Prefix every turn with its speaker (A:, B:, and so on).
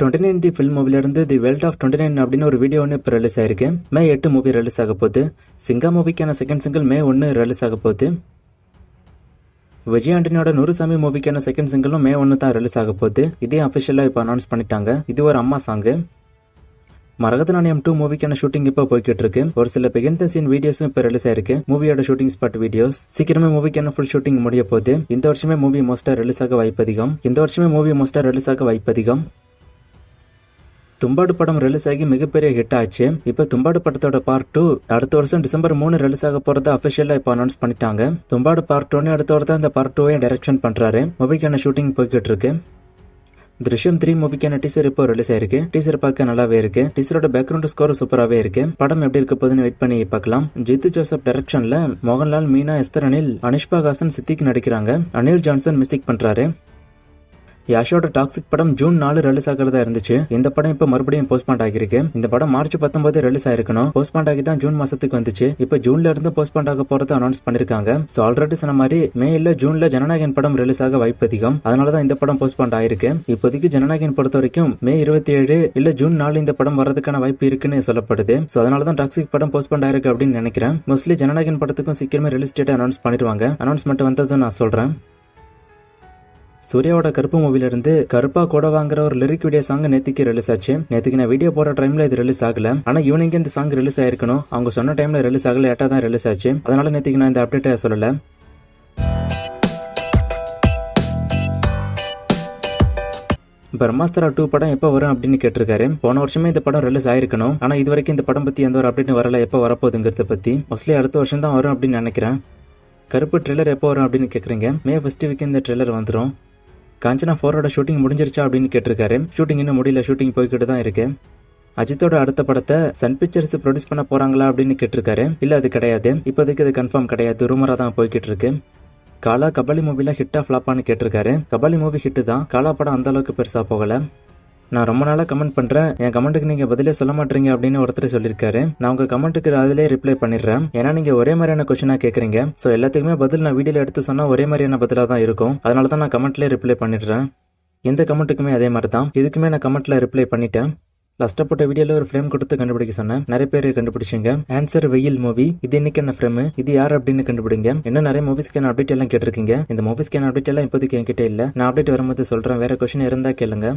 A: 29 தி film மூவில இருந்து தி weld of 29 அப்படின்னு ஒரு வீடியோ ஒன்று இப்போ ரிலீஸ் ஆயிருக்கு. மே 8 மூவி ரிலீஸ் ஆக போகுது. சிங்கா மூவிக்கான செகண்ட் சிங்கிள் மே 1 ரிலீஸ் ஆக போகுது. விஜய் ஆண்டனியோட நூறுசாமி மூவிக்கான செகண்ட் சிங்கிளும் மே 1 தான் ரிலீஸ் ஆக போகுது. இதே அஃபிஷியலா இப்போ அனௌன்ஸ் பண்ணிட்டாங்க. இது ஒரு அம்மா சாங்கு. மரகத நாணயம் 2 மூவிக்கான ஷூட்டிங் இப்போ போய்கிட்டு இருக்கு. ஒரு சில பிகின் தி சீன் வீடியோஸும் இப்போ ரிலீஸ் ஆயிருக்கு. மூவியோட ஷூட்டிங் ஸ்பாட் வீடியோஸ். சீக்கிரமே மூவிக்கான ஃபுல் ஷூட்டிங் முடிய போகுது. இந்த வருஷமே மூவி மோஸ்டா ரிலீஸ் ஆக வாய்ப்பு அதிகம். தும்பாடு படம் ரிலீஸ் ஆகி மிகப்பெரிய ஹிட் ஆச்சு. இப்ப தும்பாடு படத்தோட பார்ட் 2 அடுத்த வருஷம் டிசம்பர் 3 ரிலீஸ் ஆக போறத அபிஷியலா இப்ப அனௌன்ஸ் பண்ணிட்டாங்க. தும்பாடு பார்ட் 1 அடுத்த வருஷம் இந்த பார்ட் 2 டைரக்ஷன் பண்றாரு. மூவிக்கான ஷூட்டிங் போய்கிட்டு இருக்கு. திருஷ்யம் 3 மூவிக்கான டீசர் இப்போ ரிலீஸ் ஆயிருக்கு. டீசர் பார்க்க நல்லாவே இருக்கு. டீசரோட பேக்ரவுண்ட் ஸ்கோர் சூப்பராகவே இருக்கு. படம் எப்படி இருக்க போகுதுன்னு வெயிட் பண்ணி பார்க்கலாம். ஜித்து ஜோசப் டைரக்ஷன்ல மோகன்லால், மீனா, எஸ்தர் அனில், அனிஷ்பா ஹாசன், சித்திக் நடிக்கிறாங்க. அனில் ஜான்சன் மியூசிக் பண்றாரு. யாஷோட டாக்ஸிக் படம் ஜூன் 4 ரிலீஸ் ஆகிறதா இருந்துச்சு. இந்த படம் இப்ப மறுபடியும் போஸ்ட்பாண்ட் ஆகிருக்கு. இந்த படம் மார்ச் 19 ரிலீஸ் ஆயிருக்கணும். போஸ்ட்பாண்ட் ஆகி தான் ஜூன் மாசத்துக்கு வந்துச்சு. இப்ப ஜூன்ல இருந்து போஸ்ட்பாண்ட் ஆக போறதை அனௌன்ஸ் பண்ணிருக்காங்க. சோ ஆல்ரெடி சொன்ன மாதிரி மே இல்ல ஜூன்ல ஜனநாயகன் படம் ரிலீஸ் ஆக வாய்ப்பு அதிகம். அதனாலதான் இந்த படம் போஸ்ட்பாண்ட் ஆயிருக்கு. இப்போதைக்கு ஜனநாயகன் பொறுத்த வரைக்கும் மே 27 இல்ல ஜூன் 4 இந்த படம் வர்றதுக்கான வாய்ப்பு இருக்குன்னு சொல்லப்படுது. சோ அதனாலதான் டாக்ஸிக் படம் போஸ்ட்பாண்ட் ஆயிருக்கு அப்படின்னு நினைக்கிறேன். மோஸ்ட்லி ஜனநாயகன் படத்துக்கும் சீக்கிரமே ரிலீஸ் டேட் அனௌன்ஸ் பண்ணிடுவாங்க. அனௌன்ஸ்மெண்ட் வந்ததும் நான் சொல்றேன். சூர்யாவோட கருப்பு மூவில இருந்து கருப்பா கூட வாங்குற ஒரு லிரிக் வீடியோ சாங் நேத்திக்கு ரிலீஸ் ஆச்சு. நேத்திக்கு நான் வீடியோ போற டைம்ல இது ரிலீஸ் ஆகல. ஆனா ஈவினிங் இந்த சாங் ரிலீஸ் ஆயிருக்கணும். அவங்க சொன்ன டைம்ல ரிலீஸ் ஆகல, லேட்டா தான் ரிலீஸ் ஆச்சு. அதனால நேத்திக்கு நான் இந்த அப்டேட்டை சொல்லல. பிரம்மாஸ்திரா 2 படம் எப்போ வரும் அப்படின்னு கேட்டிருக்காரு. போன வருஷமே இந்த படம் ரிலீஸ் ஆயிருக்கணும். ஆனா இது வரைக்கும் இந்த படம் பத்தி எந்த ஒரு அப்டேட் வரல. எப்போ வரப்போகுதுங்கிறத பத்தி மோஸ்ட்லி அடுத்த வருஷம் தான் வரும் அப்படின்னு நினைக்கிறேன். கருப்பு ட்ரெய்லர் எப்போ வரும் அப்படின்னு கேக்குறீங்க. மே 1 வீக் இந்த ட்ரெய்லர் வந்துடும். காஞ்சனா 4 ஷூட்டிங் முடிஞ்சிருச்சா அப்படின்னு கேட்டிருக்காரு. ஷூட்டிங் இன்னும் முடியல, ஷூட்டிங் போய்கிட்டு தான் இருக்கு. அஜித்தோட அடுத்த படத்தை சன் பிக்சர்ஸ் ப்ரொடியூஸ் பண்ண போறாங்களா அப்படின்னு கேட்டிருக்காரு. இல்ல அது கிடையாது, இப்போதைக்கு அது கன்ஃபார்ம் கிடையாது, ரூமரா தான் போய்கிட்டு இருக்கு. காலா கபாலி மூவில ஹிட்டா ஃபிளாப்பான்னு கேட்டிருக்காரு. கபாலி மூவி ஹிட்டு தான், காலா படம் அந்த அளவுக்கு பெருசா போகல. நான் ரொம்ப நாளா கமெண்ட் பண்றேன், என் கமெண்ட்டுக்கு நீங்க பதிலே சொல்ல மாட்டீங்க அப்படின்னு ஒருத்தர் சொல்லியிருக்காரு. நான் உங்க கமெண்ட்டுக்கு அதிலே ரிப்ளை பண்ணிடுறேன். ஏன்னா நீங்க ஒரே மாதிரியான கொஸ்டினா கேக்குறீங்க. சோ எல்லாத்துக்குமே பதில் நான் வீடியோல எடுத்து சொன்னா ஒரே மாதிரியான பதிலா தான் இருக்கும். அதனாலதான் நான் கமெண்ட்ல ரிப்ளை பண்ணிடுறேன். எந்த கமெண்ட்டுக்குமே அதே மாதிரி தான். இதுக்குமே நான் கமெண்ட்ல ரிப்ளை பண்ணிட்டேன். லாஸ்டா போட்ட வீடியோல ஒரு ஃப்ரேம் கொடுத்து கண்டுபிடிக்க சொன்னேன். நிறைய பேர் கண்டுபிடிச்சிங்க. ஆன்சர் வெயில் மூவி. இது இன்னைக்கு என்ன ஃப்ரேம், இது யார் அப்படின்னு கண்டுபிடிங்க. இன்னும் நிறைய மூவிஸ்க்கான அப்டேட் எல்லாம் கேட்டிருக்கீங்க. இந்த மூவிஸ்க்கான அப்டேட் எல்லாம் இப்போதைக்கு என்கிட்ட இல்ல. நான் அப்டேட் வரும்போது சொல்றேன். வேற கொஸ்டின் இருந்தா கேளுங்க.